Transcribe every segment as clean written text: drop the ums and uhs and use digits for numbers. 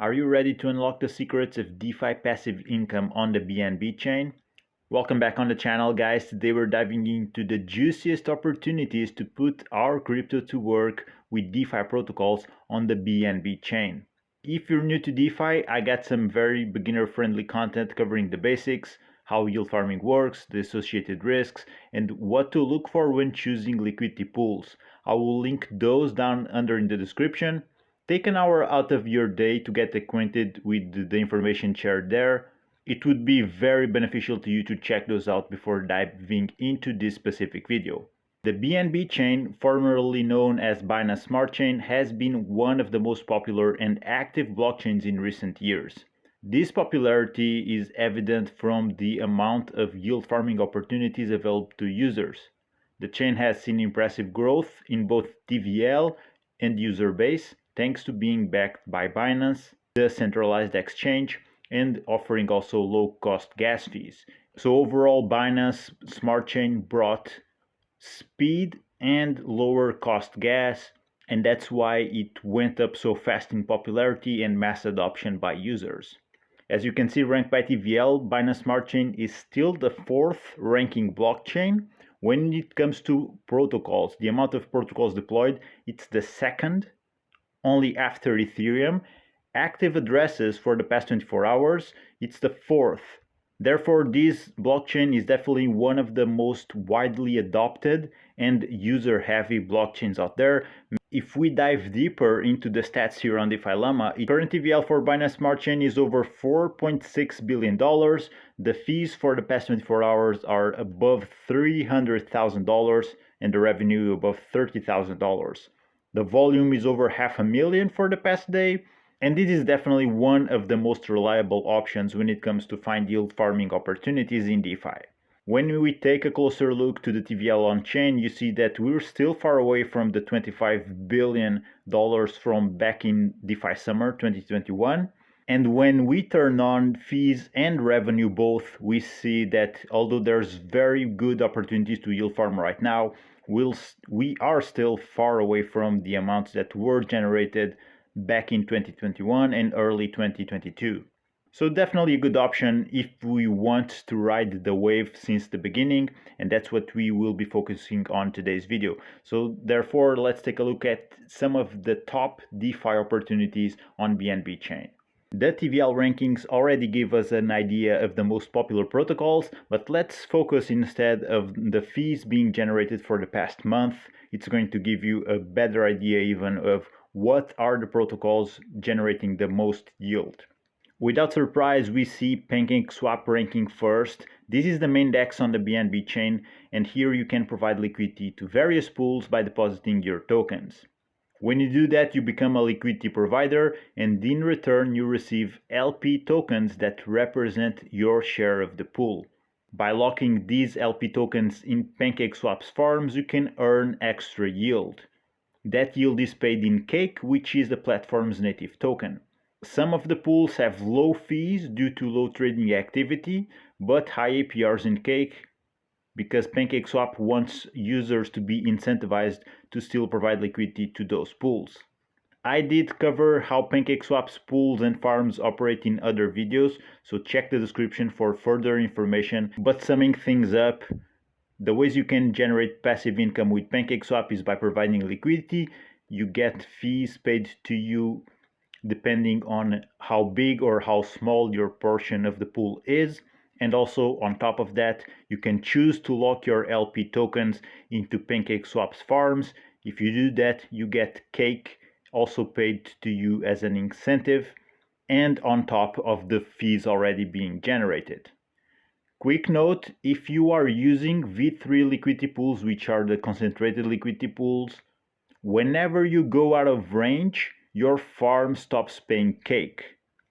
Are you ready to unlock the secrets of DeFi passive income on the BNB chain? Welcome back on the channel, guys. Today we're diving into the juiciest opportunities to put our crypto to work with DeFi protocols on the BNB chain. If you're new to DeFi, I got some very beginner-friendly content covering the basics, how yield farming works, the associated risks, and what to look for when choosing liquidity pools. I will link those down under in the description. Take an hour out of your day to get acquainted with the information shared there. It would be very beneficial to you to check those out before diving into this specific video. The BNB chain, formerly known as Binance Smart Chain, has been one of the most popular and active blockchains in recent years. This popularity is evident from the amount of yield farming opportunities available to users. The chain has seen impressive growth in both TVL and user base, thanks to being backed by Binance, the centralized exchange, and offering also low-cost gas fees. So overall, Binance Smart Chain brought speed and lower cost gas, and that's why it went up so fast in popularity and mass adoption by users. As you can see, ranked by TVL, Binance Smart Chain is still the fourth ranking blockchain. When it comes to protocols, the amount of protocols deployed, it's the second, only after Ethereum. Active addresses for the past 24 hours, it's the fourth. Therefore, this blockchain is definitely one of the most widely adopted and user-heavy blockchains out there. If we dive deeper into the stats here on DeFi Llama, current TVL for Binance Smart Chain is over $4.6 billion. The fees for the past 24 hours are above $300,000 and the revenue above $30,000. The volume is over 500,000 for the past day. And this is definitely one of the most reliable options when it comes to find yield farming opportunities in DeFi. When we take a closer look to the TVL on-chain, you see that we're still far away from the $25 billion from back in DeFi summer 2021. And when we turn on fees and revenue both, we see that although there's very good opportunities to yield farm right now, we are still far away from the amounts that were generated back in 2021 and early 2022. So definitely a good option if we want to ride the wave since the beginning, and that's what we will be focusing on today's video. So therefore, let's take a look at some of the top DeFi opportunities on BNB chain. The TVL rankings already give us an idea of the most popular protocols, but let's focus instead of the fees being generated for the past month. It's going to give you a better idea even of what are the protocols generating the most yield. Without surprise, we see Pancakeswap ranking first. This is the main DEX on the BNB chain, and here you can provide liquidity to various pools by depositing your tokens. When you do that, you become a liquidity provider, and in return you receive LP tokens that represent your share of the pool. By locking these LP tokens in Pancakeswap's farms, you can earn extra yield. That yield is paid in Cake, which is the platform's native token. Some of the pools have low fees due to low trading activity, but high APRs in Cake because Pancakeswap wants users to be incentivized to still provide liquidity to those pools. I did cover how Pancakeswap's pools and farms operate in other videos, so check the description for further information. But summing things up, the ways you can generate passive income with Pancakeswap is by providing liquidity. You get fees paid to you depending on how big or how small your portion of the pool is. And also on top of that, you can choose to lock your LP tokens into Pancakeswap's farms. If you do that, you get Cake also paid to you as an incentive and on top of the fees already being generated. Quick note, if you are using V3 liquidity pools, which are the concentrated liquidity pools, whenever you go out of range, your farm stops paying Cake.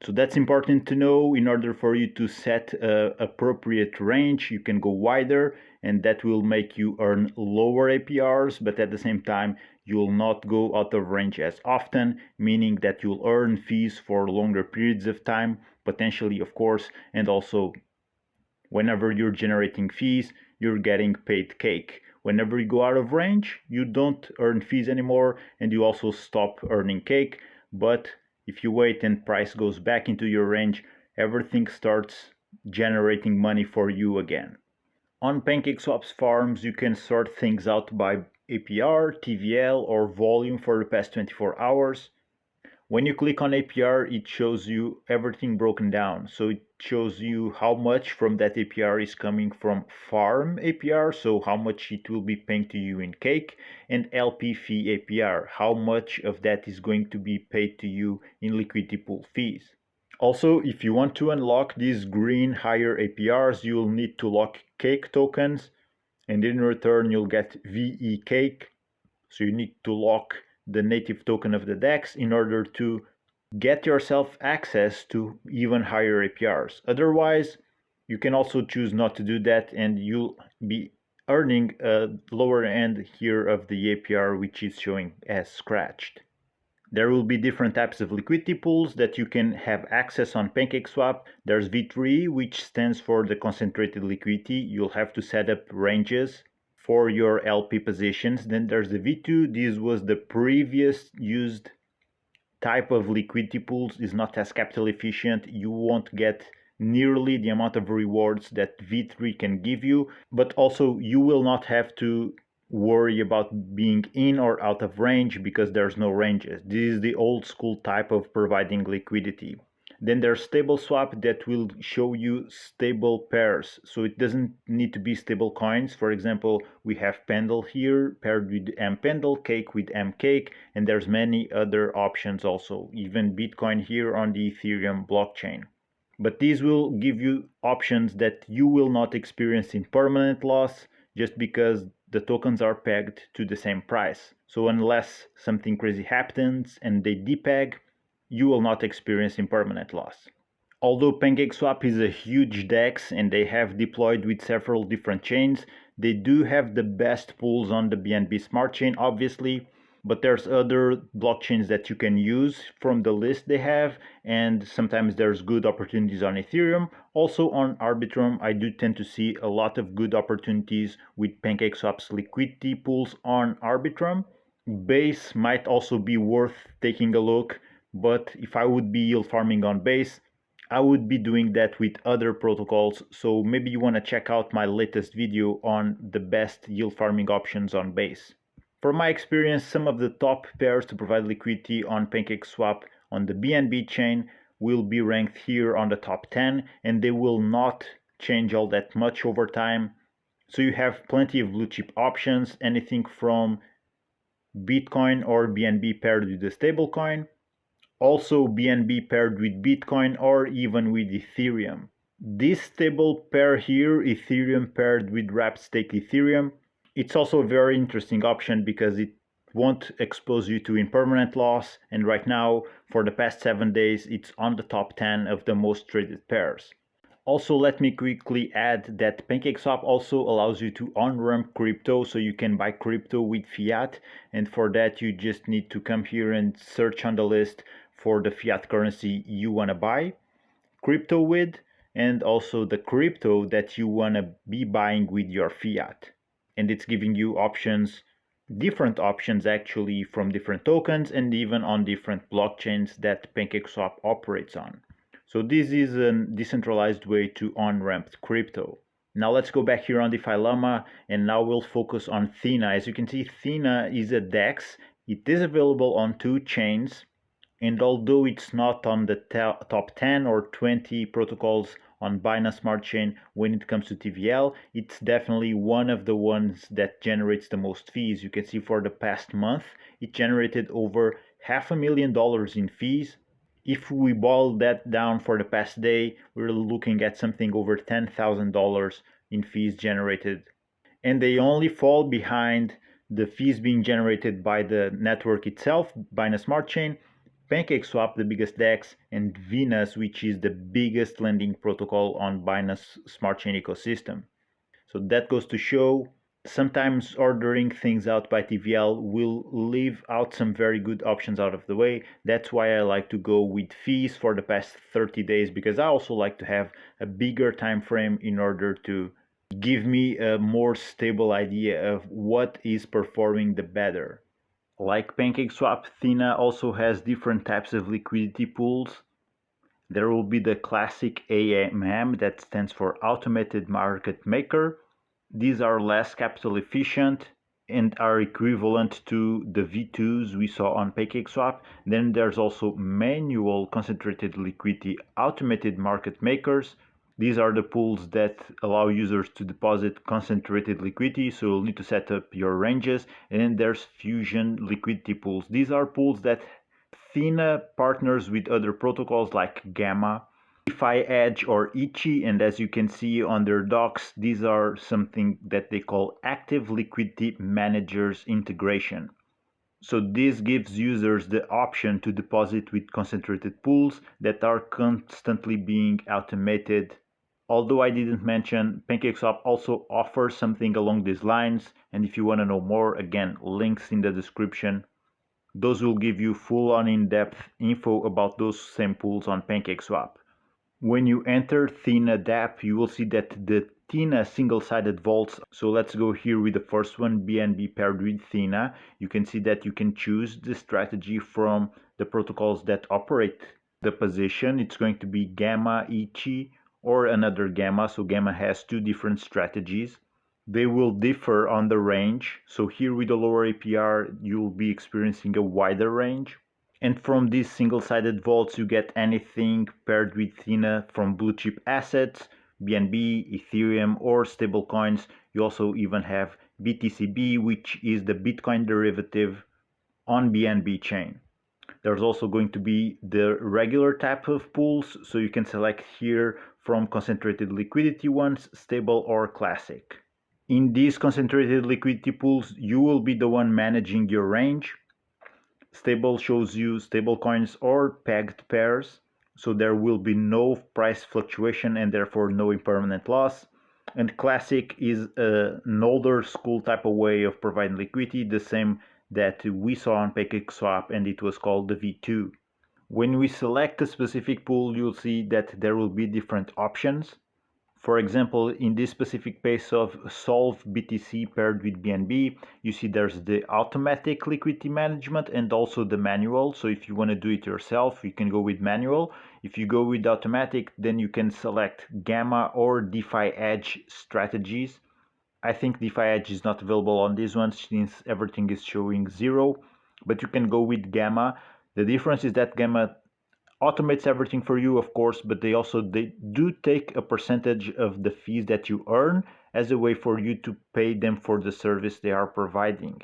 So that's important to know. In order for you to set an appropriate range, you can go wider, and that will make you earn lower APRs, but at the same time, you will not go out of range as often, meaning that you'll earn fees for longer periods of time, potentially, of course, and also whenever you're generating fees, you're getting paid Cake. Whenever you go out of range, you don't earn fees anymore, and you also stop earning Cake, but If you wait and price goes back into your range, everything starts generating money for you again. On PancakeSwap's farms, you can sort things out by APR, TVL, or volume for the past 24 hours. When you click on APR, it shows you everything broken down. So it shows you how much from that APR is coming from farm APR, so how much it will be paying to you in cake, and LP fee APR, how much of that is going to be paid to you in liquidity pool fees. Also, if you want to unlock these green higher APRs, you'll need to lock cake tokens, and in return you'll get VE cake. So you need to lock the native token of the DEX in order to get yourself access to even higher APRs. Otherwise, you can also choose not to do that and you'll be earning a lower end here of the APR, which is showing as scratched. There will be different types of liquidity pools that you can have access on PancakeSwap. There's V3, which stands for the concentrated liquidity. You'll have to set up ranges for your LP positions. Then there's the V2. This was the previous used type of liquidity pools. Is not as capital efficient. You won't get nearly the amount of rewards that V3 can give you, but also you will not have to worry about being in or out of range because there's no ranges. This is the old school type of providing liquidity. Then there's stable swap that will show you stable pairs. So it doesn't need to be stable coins. For example, we have Pendle here paired with M Pendle, Cake with M Cake, and there's many other options also, even Bitcoin here on the Ethereum blockchain. But these will give you options that you will not experience in permanent loss just because the tokens are pegged to the same price. So unless something crazy happens and they depeg, you will not experience impermanent loss. Although PancakeSwap is a huge DEX and they have deployed with several different chains, they do have the best pools on the BNB Smart Chain, obviously, but there's other blockchains that you can use from the list they have, and sometimes there's good opportunities on Ethereum. Also on Arbitrum, I do tend to see a lot of good opportunities with PancakeSwap's liquidity pools on Arbitrum. Base might also be worth taking a look, but if I would be yield farming on Base, I would be doing that with other protocols. So maybe you want to check out my latest video on the best yield farming options on Base. From my experience, some of the top pairs to provide liquidity on PancakeSwap on the BNB chain will be ranked here on the top 10, and they will not change all that much over time. So you have plenty of blue chip options, anything from Bitcoin or BNB paired with a stablecoin, also BNB paired with Bitcoin or even with Ethereum. This stable pair here, Ethereum paired with wrapped stake Ethereum, it's also a very interesting option because it won't expose you to impermanent loss, and right now for the past 7 days it's on the top 10 of the most traded pairs. Also, let me quickly add that PancakeSwap also allows you to on-ramp crypto, so you can buy crypto with fiat, and for that you just need to come here and search on the list for the fiat currency you want to buy crypto with, and also the crypto that you want to be buying with your fiat. And it's giving you options, different options actually, from different tokens and even on different blockchains that PancakeSwap operates on. So this is a decentralized way to on-ramp crypto. Now let's go back here on DeFi Llama, and now we'll focus on Thena. As you can see, Thena is a DEX. It is available on 2 chains, and although it's not on the top 10 or 20 protocols on Binance Smart Chain when it comes to TVL, it's definitely one of the ones that generates the most fees. You can see for the past month, it generated over $500,000 in fees. If we boil that down for the past day, we're looking at something over $10,000 in fees generated. And they only fall behind the fees being generated by the network itself, Binance Smart Chain, PancakeSwap, the biggest DEX, and Venus, which is the biggest lending protocol on Binance Smart Chain ecosystem. So that goes to show sometimes ordering things out by TVL will leave out some very good options out of the way. That's why I like to go with fees for the past 30 days, because I also like to have a bigger time frame in order to give me a more stable idea of what is performing the better. Like Pancakeswap, Thena also has different types of liquidity pools. There will be the classic AMM, that stands for Automated Market Maker. These are less capital efficient and are equivalent to the V2s we saw on Pancakeswap. Then there's also manual concentrated liquidity automated market makers. These are the pools that allow users to deposit concentrated liquidity, so you'll need to set up your ranges. And then there's fusion liquidity pools. These are pools that Thena partners with other protocols like Gamma, DeFi Edge, or Ichi, and as you can see on their docs, these are something that they call active liquidity managers integration. So this gives users the option to deposit with concentrated pools that are constantly being automated. Although I didn't mention, Pancakeswap also offers something along these lines, and if you want to know more, again, links in the description. Those will give you full-on in-depth info about those same pools on Pancakeswap. When you enter Thena dApp, you will see that the Thena single-sided vaults. So let's go here with the first one, BNB paired with Thena. You can see that you can choose the strategy from the protocols that operate the position. It's going to be Gamma, Ichi, or another Gamma. So Gamma has two different strategies. They will differ on the range. So here with the lower APR, you'll be experiencing a wider range. And from these single-sided vaults, you get anything paired with Thena from blue chip assets, BNB, Ethereum, or stablecoins. You also even have BTCB, which is the Bitcoin derivative on BNB Chain. There's also going to be the regular type of pools, so you can select here from concentrated liquidity ones, stable or classic. In these concentrated liquidity pools, you will be the one managing your range. Stable shows you stable coins or pegged pairs, so there will be no price fluctuation and therefore no impermanent loss. And classic is an older school type of way of providing liquidity, the same that we saw on Pancakeswap, and it was called the V2. When we select a specific pool, you'll see that there will be different options. For example, in this specific case of Solve BTC paired with BNB, you see there's the automatic liquidity management and also the manual. So if you want to do it yourself, you can go with manual. If you go with automatic, then you can select Gamma or DeFi Edge strategies. I think DeFi Edge is not available on this one since everything is showing 0, but you can go with Gamma. The difference is that Gamma automates everything for you, of course, but they do take a percentage of the fees that you earn as a way for you to pay them for the service they are providing.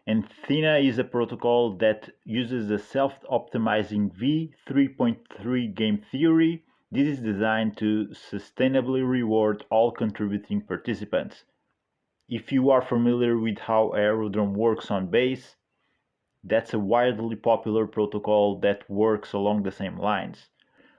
And Thena is a protocol that uses the self-optimizing v3.3 game theory. This is designed to sustainably reward all contributing participants. If you are familiar with how Aerodrome works on Base, that's a widely popular protocol that works along the same lines.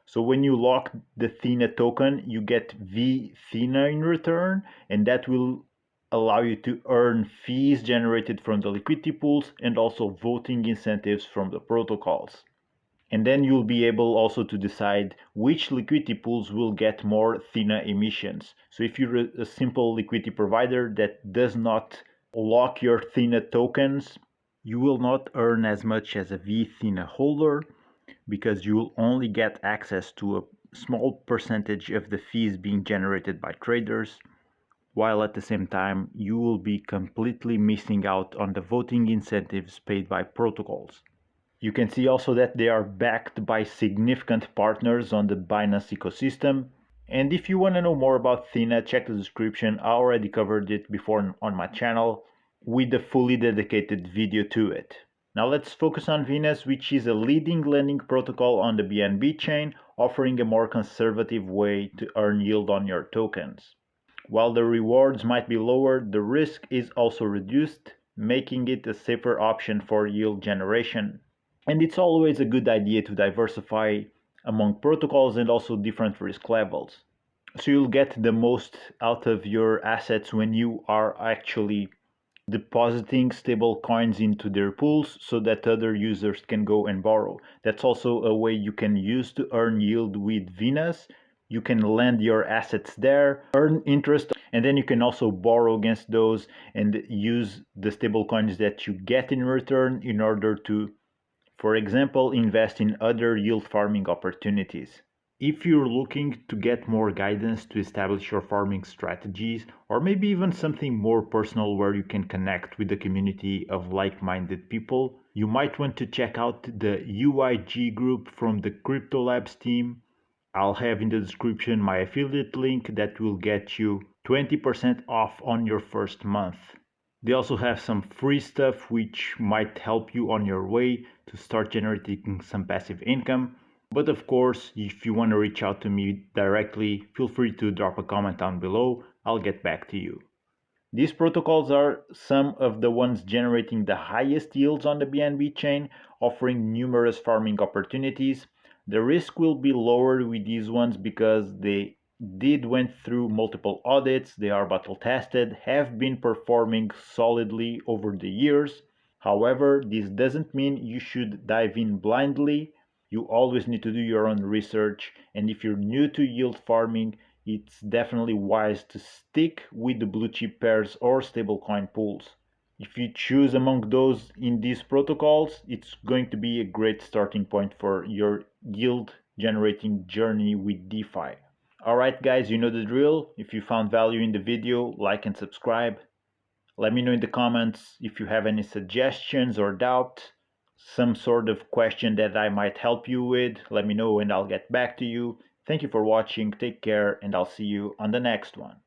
So when you lock the Thena token, you get vThena in return, and that will allow you to earn fees generated from the liquidity pools and also voting incentives from the protocols. And then you'll be able also to decide which liquidity pools will get more Thena emissions. So if you're a simple liquidity provider that does not lock your Thena tokens, you will not earn as much as a vThena holder because you will only get access to a small percentage of the fees being generated by traders, while at the same time you will be completely missing out on the voting incentives paid by protocols. You can see also that they are backed by significant partners on the Binance ecosystem. And if you want to know more about Thena, check the description. I already covered it before on my channel with a fully dedicated video to it. Now let's focus on Venus, which is a leading lending protocol on the BNB chain, offering a more conservative way to earn yield on your tokens. While the rewards might be lower, the risk is also reduced, making it a safer option for yield generation. And it's always a good idea to diversify among protocols and also different risk levels. So you'll get the most out of your assets when you are actually depositing stable coins into their pools so that other users can go and borrow. That's also a way you can use to earn yield with Venus. You can lend your assets there, earn interest And then you can also borrow against those and use the stable coins that you get in return in order to, for example, invest in other yield farming opportunities. If you're looking to get more guidance to establish your farming strategies, or maybe even something more personal where you can connect with a community of like-minded people, you might want to check out the UIG group from the Crypto Labs team. I'll have in the description my affiliate link that will get you 20% off on your first month. They also have some free stuff which might help you on your way to start generating some passive income. But of course, if you want to reach out to me directly, feel free to drop a comment down below. I'll get back to you. These protocols are some of the ones generating the highest yields on the BNB chain, offering numerous farming opportunities. The risk will be lower with these ones because they went through multiple audits, they are battle tested, have been performing solidly over the years. However, this doesn't mean you should dive in blindly. You always need to do your own research, and if you're new to yield farming, it's definitely wise to stick with the blue chip pairs or stablecoin pools. If you choose among those in these protocols, it's going to be a great starting point for your yield generating journey with DeFi. Alright guys, you know the drill. If you found value in the video, like and subscribe. Let me know in the comments if you have any suggestions or doubt, some sort of question that I might help you with. Let me know and I'll get back to you. Thank you for watching, take care, and I'll see you on the next one.